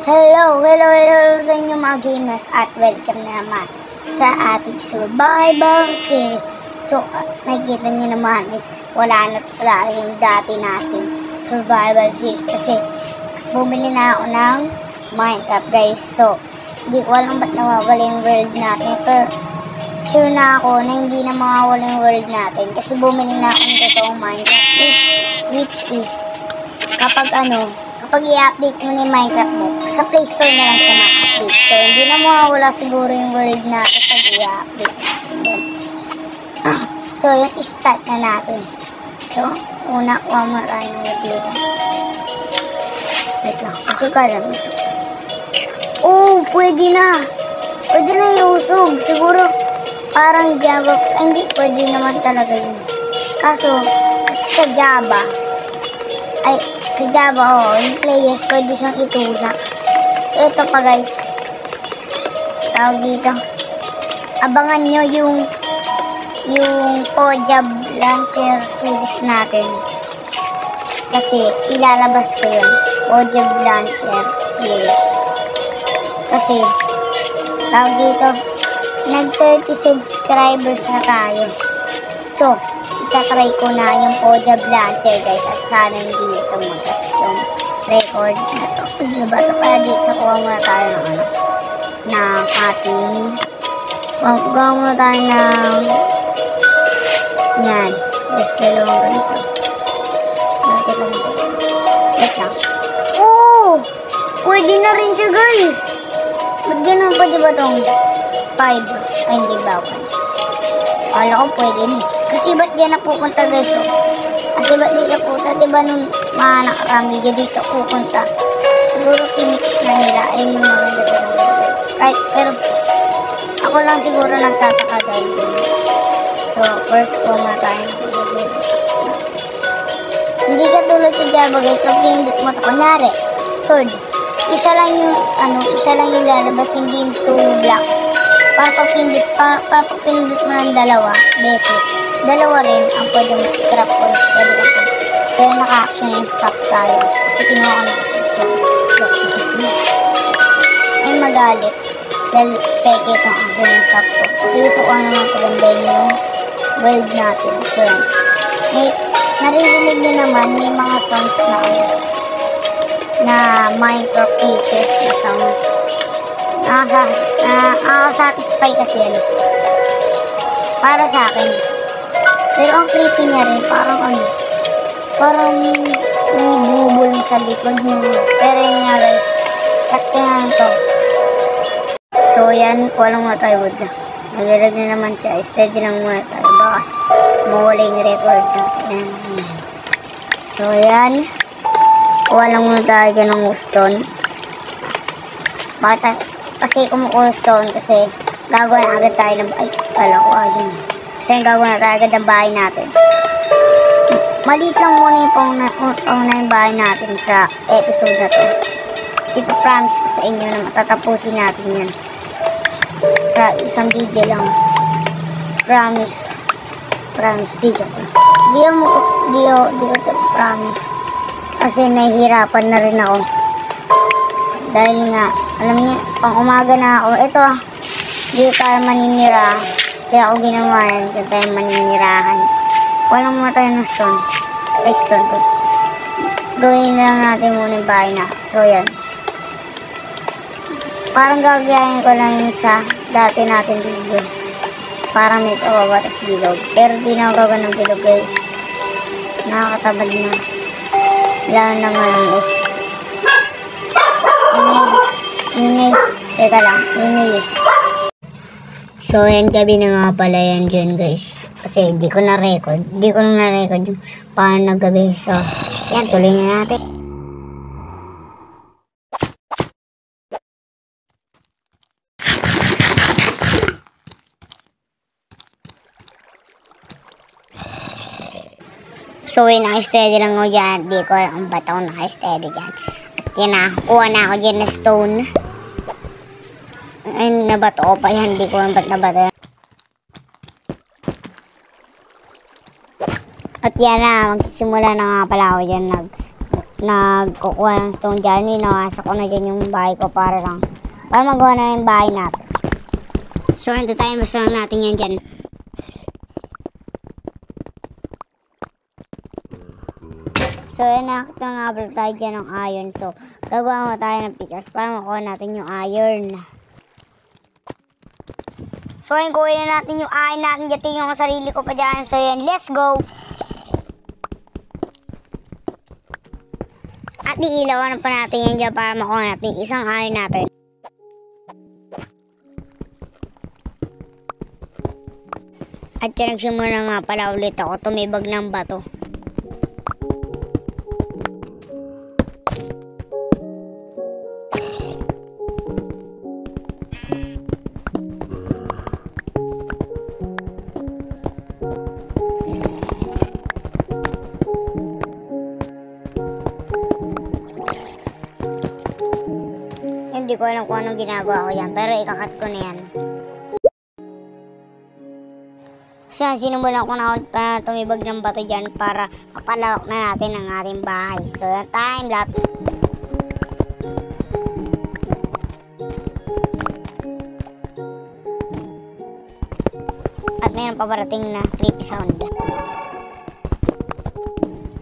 Hello sa inyo mga gamers at welcome na naman sa ating survival series. So, nakikita nyo naman is wala yung dati natin survival series kasi bumili na ako ng Minecraft guys. So, di ko alam ba't nawawala yung world natin pero sure na ako na hindi na mawawala yung world natin kasi bumili na ako ng totoong Minecraft which is kapag i-update mo na yung Minecraft mo, sa Play Store na lang siya ma-update. So, hindi na mawawala siguro yung world natin pag i-update natin. So, yung start na natin. So, una, kuha mo tayo ng dito. Wait lang. Usog ka lang. Oh, pwede na. Pwede na iusog. Siguro, parang Java. Hindi, pwede naman talaga yun. Kaso, sa Java, yung players, pwede siyang itulak. So, ito pa guys. Tawag dito. Abangan nyo yung Pojab Launcher series natin. Kasi, ilalabas ko yun. Pojab Launcher series. Kasi, tawag dito, nag 30 subscribers na tayo. So, itatry ko na yung Pojab Launcher guys at sana hindi ito mag-crash yung record na to. Diba ito pala dito sa kuha muna tayo ng ating kuha muna tayo ng yan. Guys, dalawang ganito. Wait lang. Oh! Pwede na rin siya guys. Ba't ganun pa diba itong 5? Ay, hindi ba ako? Kala ko pwede na. Kasi ba't dyan napupunta guys? Oh? Kasi ba't dito pupunta? Diba nung mga nakarami dito pupunta? Siguro Phoenix na nila. Ayun yung maganda sa mga. Right, pero ako lang siguro nagtataka dahil dito. So, first ko muna tayo. Hindi ka tulad sa Java guys. Pag pinindot mo ito. Kunyari, sword. Isa lang yung lalabas. Hindi yung 2 blocks. Para pag pinindot mo ng 2 beses, 2 rin ang pwede mo i-trap ko. So, yung naka-action yung stop tayo. Kasi kinuha ko na kasi ay magalit. Dahil peke itong action yung stop ko. Kasi gusto ko naman pagandahin yung world natin. So, yan. Naririnig nyo naman may mga sounds na Minecraft features na sounds. Nakaka-satisfy kasi yan. Para sa akin. Pero ang creepy niya rin, parang may bubulong sa likod mo. Pero yun nga guys, cut ko nga ito. So yan, walang mga tayo wood na. Nagalag na naman siya, steady lang muna tayo. Bakas mawala yung record natin. So yan, walang muna tayo dyan ng stone. Bakit kasi kumukuha stone kasi gagawa na agad tayo ng bahay. Kala ko ayun. Kasi gagawa na tayo agad ng bahay natin. Maliit lang muna yung pauna yung bahay natin sa episode na to. Di pa promise ko sa inyo na matatapusin natin yan. Sa isang video lang. Promise. Di joke lang. Di ko promise. Kasi nahihirapan na rin ako. Dahil nga, alam niyo, pang umaga na ako. Ito, dito tayo maninira. Kaya ako ginawa yan. Dito tayo maninirahan. Walang mga tayo ng stone. Ay, stone to. Gawin lang natin muna yung bahay na. So, yan. Parang gagayahin ko lang yung sa dati natin video. Para may pababatas bilog. Pero di na ako gagawin ng bilog, guys. Nakakatabad na. Lalo na ngayon is ingay. Teka lang, ingay eh. So, yan gabi na nga pala yan dyan guys. Kasi di ko na-record. Yung paano naggabi. So, yan, tuloy na natin. So, naka-steady lang ako dyan. Di ko alam ba't ako naka-steady dyan. At yan na, kuha na ako dyan na stone. Ay, nabato ko pa yan. Di ko alam ba't nabato yan. At yan na, magsisimula na nga pala ako dyan nagkukuha ng stone dyan. Inawasa ko na dyan yung bahay ko para magawa na yung bahay natin. So, ito tayo masama natin yan dyan. So, nakita nga pala tayo dyan ng iron. So, gagawa mo tayo ng pickaxe para makuha natin yung iron. So, ayun, kuha na natin yung iron natin dyan. Tingnan ko sarili ko pa dyan. So, yan, let's go! At iilawan pa natin yan dyan para makuha natin isang iron natin. At yan, nagsimula nga pala ulit ako tumibag ng bato. Hindi ko alam kung anong ginagawa ko yan, pero ikakat ko na yan. So, sinimulan ko na tumibag ng bato dyan para mapalawak na natin ang ating bahay. So, time lapse. At mayroon pa parating na creepy sound.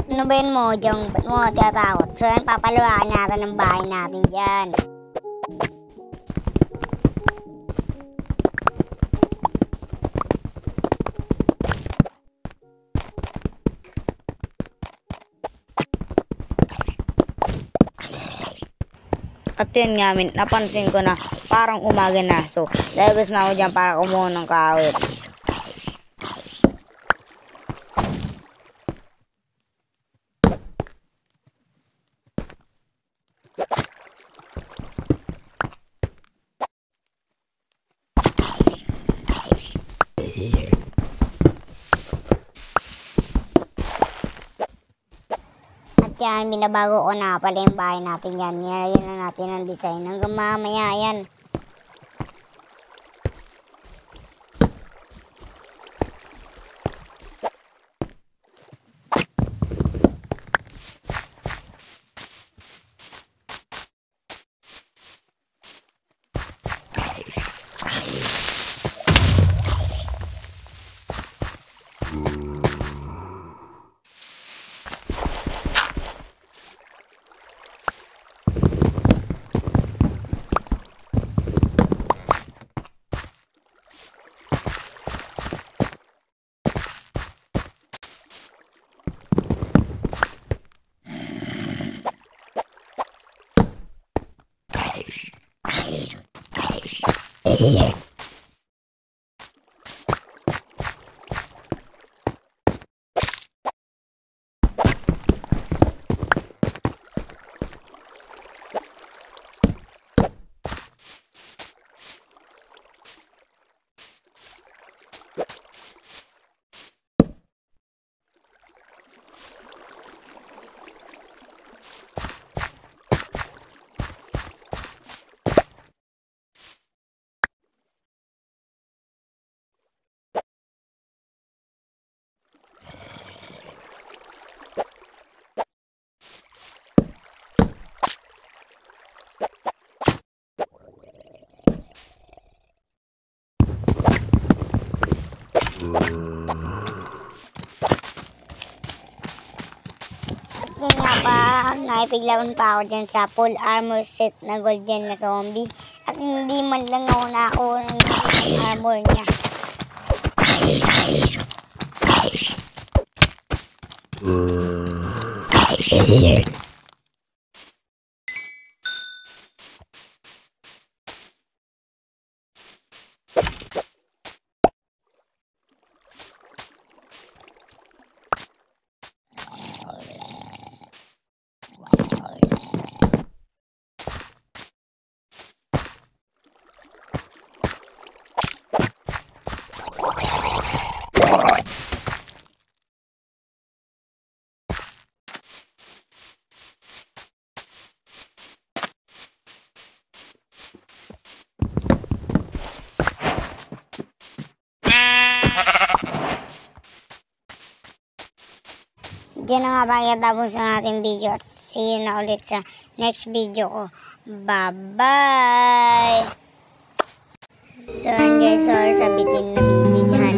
Ano ba yun mo, Jong? Ba't mo tinatakot? So, yan, papaluwakan natin ang bahay natin dyan. At yan nga, napansin ko na parang umaga na. So, labas na ako dyan para kumuha ng kawit. Yan, binabago ko na pala yung bahay natin yan. Nilagyan na natin ang design. Hanggang mamaya yan. Yun nga pa, naipiglawan pa ako dyan sa full armor set na gold dyan na zombie. At hindi man lang ako nakakuha ng armor niya. Diyan na nga pagkatapos ng ating video at See you na ulit sa next video ko. Bye-bye! So yun guys, so sa bitin na video dyan.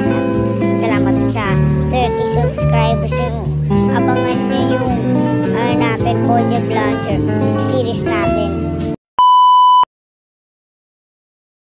Salamat sa 30 subscribers yung abangan nyo yung natin Bojack Launcher series natin.